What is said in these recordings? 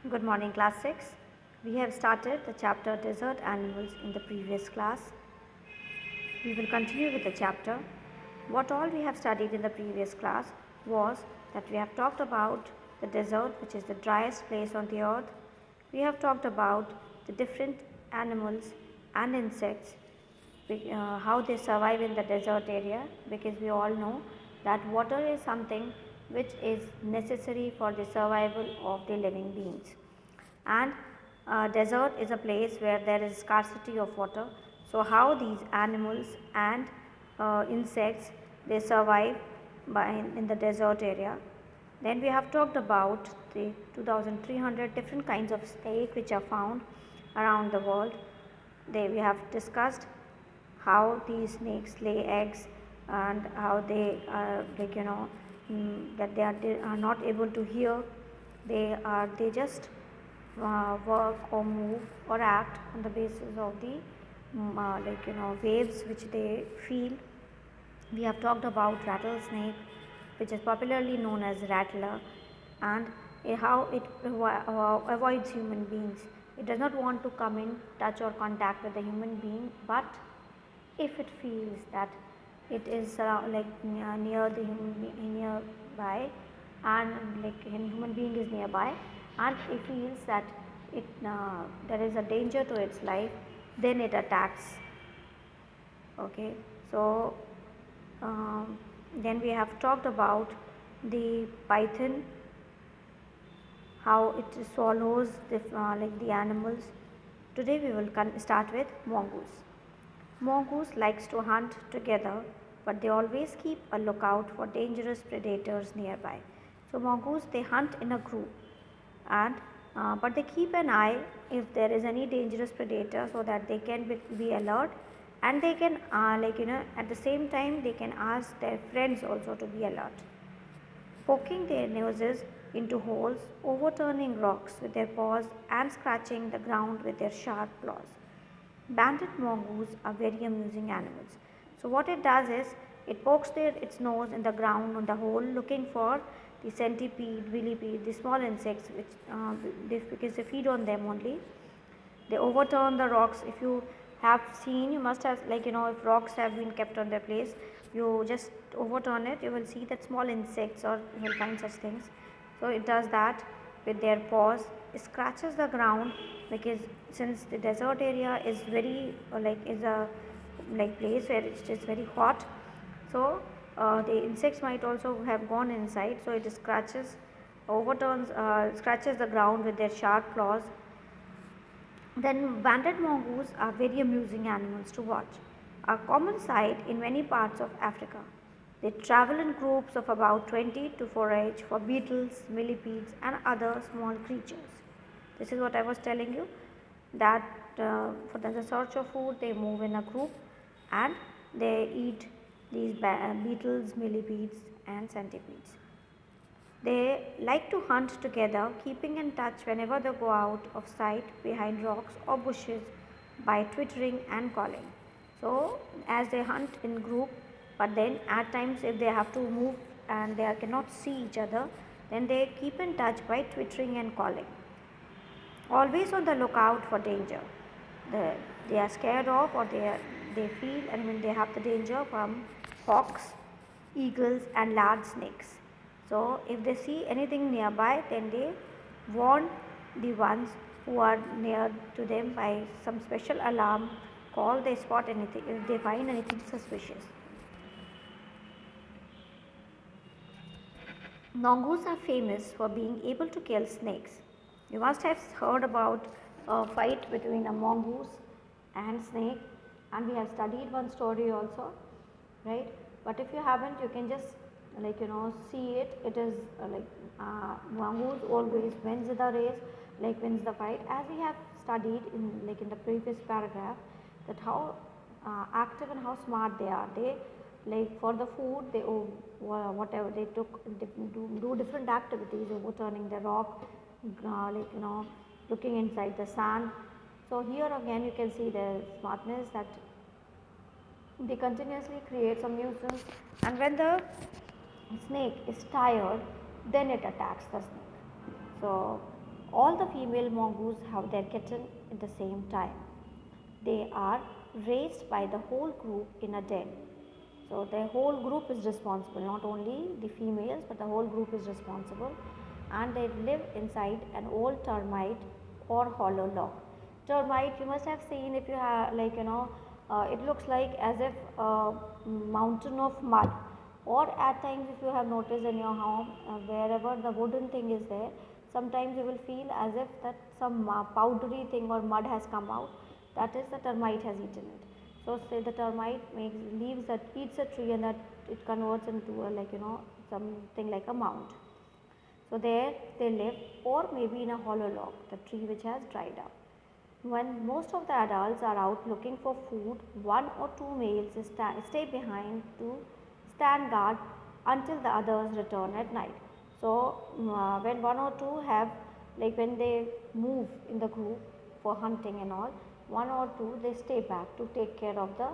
Good morning, class 6. We have started the chapter Desert Animals in the previous class. We will continue with the chapter. What all we have studied in the previous class was that we have talked about the desert, which is the driest place on the earth. We have talked about the different animals and insects, how they survive in the desert area, because we all know that water is something which is necessary for the survival of the living beings, and desert is a place where there is scarcity of water. So how these animals and insects they survive in the desert area. Then we have talked about the 2300 different kinds of snake which are found around the world. We have discussed how these snakes lay eggs and how they are that they are not able to hear. They just work or move or act on the basis of the waves which they feel. We have talked about rattlesnake, which is popularly known as rattler, and how it avoids human beings. It does not want to come in touch or contact with the human being, but if it feels that it is near the nearby, and like a human being is nearby, and it feels that there is a danger to its life, then it attacks. Okay, so um, then we have talked about the python, how it swallows the animals. Today we will start with mongoose. Mongoose likes to hunt together, but they always keep a lookout for dangerous predators nearby. So mongoose they hunt in a group, and but they keep an eye if there is any dangerous predator, so that they can be alert, and they can at the same time they can ask their friends also to be alert, poking their noses into holes, overturning rocks with their paws, and scratching the ground with their sharp claws. Banded mongoose are very amusing animals. So what it does is it pokes its nose in the ground on the hole, looking for the centipede, millipede, the small insects which because they feed on them only. They overturn the rocks. If you have seen, you must have, if rocks have been kept on their place, you just overturn it, you will see that small insects, or you will find such things. So it does that with their paws. It scratches the ground, because since the desert area is very is a place where it is very hot, so the insects might also have gone inside, so it scratches, scratches the ground with their sharp claws. Then banded mongoose are very amusing animals to watch, a common sight in many parts of Africa. They travel in groups of about 20 to forage for beetles, millipedes, and other small creatures. This is what I was telling you, that for the search of food they move in a group, and they eat these beetles, millipedes, and centipedes. They like to hunt together, keeping in touch whenever they go out of sight behind rocks or bushes by twittering and calling. So, as they hunt in group, but then at times if they have to move and they cannot see each other, then they keep in touch by twittering and calling. Always on the lookout for danger. They are scared of, or they feel, and when they have the danger from hawks, eagles, and large snakes. So if they see anything nearby, then they warn the ones who are near to them by some special alarm call. They spot anything if they find anything suspicious. Mongoose are famous for being able to kill snakes. You must have heard about a fight between a mongoose and snake, and we have studied one story also, right? But if you haven't, you can just see it. It is mongoose always wins the race, wins the fight, as we have studied in the previous paragraph, that how active and how smart they are. They, for the food, they whatever they took, they do different activities, overturning the rock, looking inside the sand. So here again you can see the smartness, that they continuously create some nuisance, and when the snake is tired, then it attacks the snake. So All the female mongoose have their kitten at the same time. They are raised by the whole group in a den. So the whole group is responsible, not only the females but the whole group is responsible, and they live inside an old termite or hollow log. Termite, you must have seen, if you have, like, it looks like as if a mountain of mud, or at times if you have noticed in your home, wherever the wooden thing is there, sometimes you will feel as if that some powdery thing or mud has come out, that is the termite has eaten it. So say the termite leaves that, eats a tree, and that it converts into a, like, something like a mound. So there they live, or maybe in a hollow log, the tree which has dried up. When most of the adults are out looking for food, one or two males stay behind to stand guard until the others return at night. So when one or two have, like, when they move in the group for hunting and all, one or two they stay back to take care of the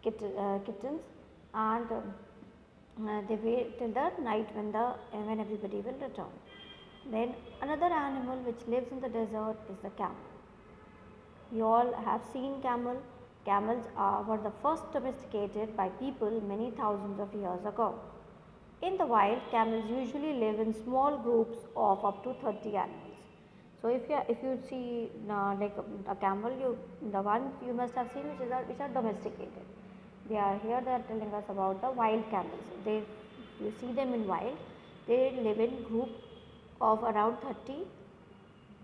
kittens, and they wait till the night when everybody will return. Then another animal which lives in the desert is the camel. You all have seen camel. Camels were the first domesticated by people many thousands of years ago. In the wild, camels usually live in small groups of up to 30 animals. So if you see like a camel, the one you must have seen which are domesticated. They are here. They are telling us about the wild camels. You see them in wild. They live in group of around 30.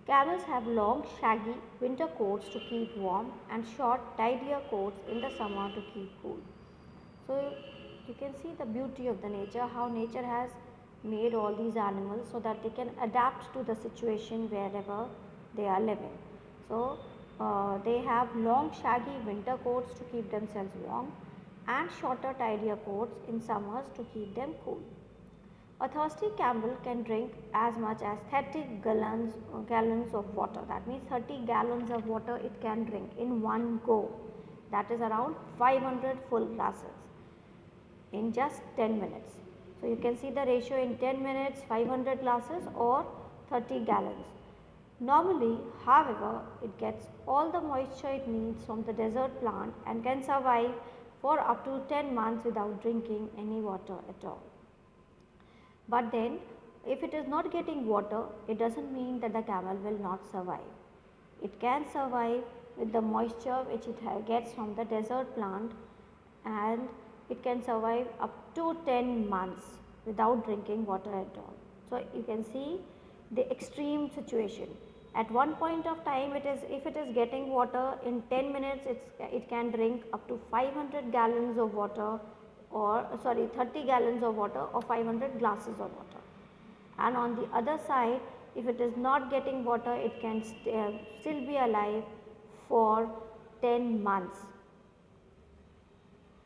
Camels have long, shaggy winter coats to keep warm and short, tidier coats in the summer to keep cool. So you can see the beauty of the nature, how nature has made all these animals so that they can adapt to the situation wherever they are living. So they have long, shaggy winter coats to keep themselves warm, and shorter, tidier coats in summers to keep them cool. A thirsty camel can drink as much as 30 gallons of water. That means 30 gallons of water it can drink in one go. That is around 500 full glasses in just 10 minutes. So you can see the ratio in 10 minutes, 500 glasses or 30 gallons. Normally, however, it gets all the moisture it needs from the desert plant and can survive for up to 10 months without drinking any water at all. But then, if it is not getting water, it doesn't mean that the camel will not survive. It can survive with the moisture which it gets from the desert plant, and it can survive up to 10 months without drinking water at all. So you can see the extreme situation. At one point of time, if it is getting water in 10 minutes, it can drink up to 500 gallons of water, or 30 gallons of water or 500 glasses of water. And on the other side, if it is not getting water, it can still be alive for 10 months.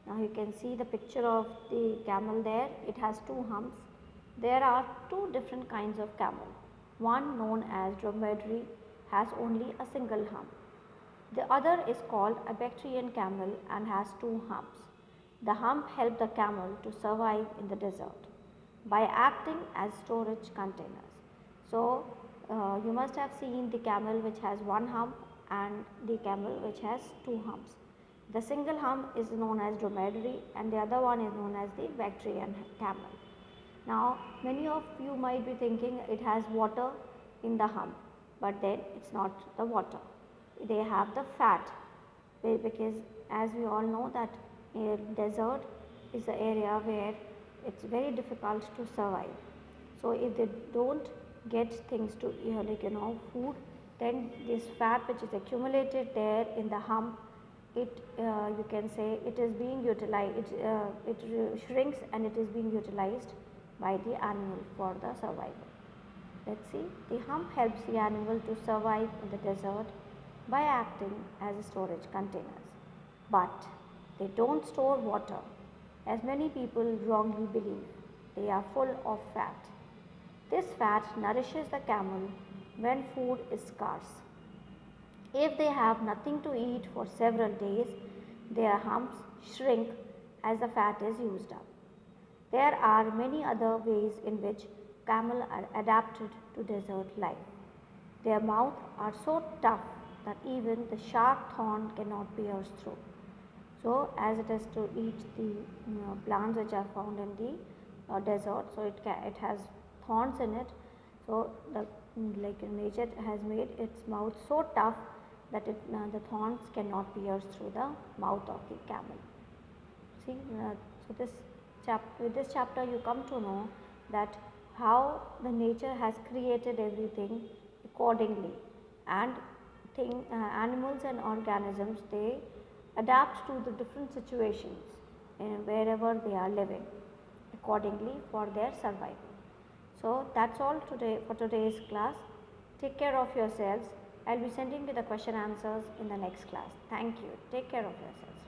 Now you can see the picture of the camel there. It has two humps. There are two different kinds of camel. One, known as dromedary, has only a single hump. The other is called a Bactrian camel and has two humps. The hump helped the camel to survive in the desert by acting as storage containers. So you must have seen the camel which has one hump and the camel which has two humps. The single hump is known as dromedary and the other one is known as the Bactrian camel. Now many of you might be thinking it has water in the hump, but then it's not the water. They have the fat, because as we all know that a desert is the area where it's very difficult to survive. So if they don't get things to food, then this fat which is accumulated there in the hump, you can say it is being utilized, it shrinks and it is being utilized by the animal for the survival. Let's see, the hump helps the animal to survive in the desert by acting as storage containers. But they don't store water, as many people wrongly believe. They are full of fat. This fat nourishes the camel when food is scarce. If they have nothing to eat for several days, their humps shrink as the fat is used up. There are many other ways in which camels are adapted to desert life. Their mouths are so tough that even the sharp thorn cannot pierce through. So, as it is to eat the plants which are found in the desert, so it has thorns in it. So, like nature has made its mouth so tough that the thorns cannot pierce through the mouth of the camel. See, so with this chapter you come to know that how the nature has created everything accordingly, and animals and organisms, they adapt to the different situations wherever they are living accordingly for their survival. So that's all today for today's class. Take care of yourselves. I'll be sending you the question answers in the next class. Thank you. Take care of yourselves.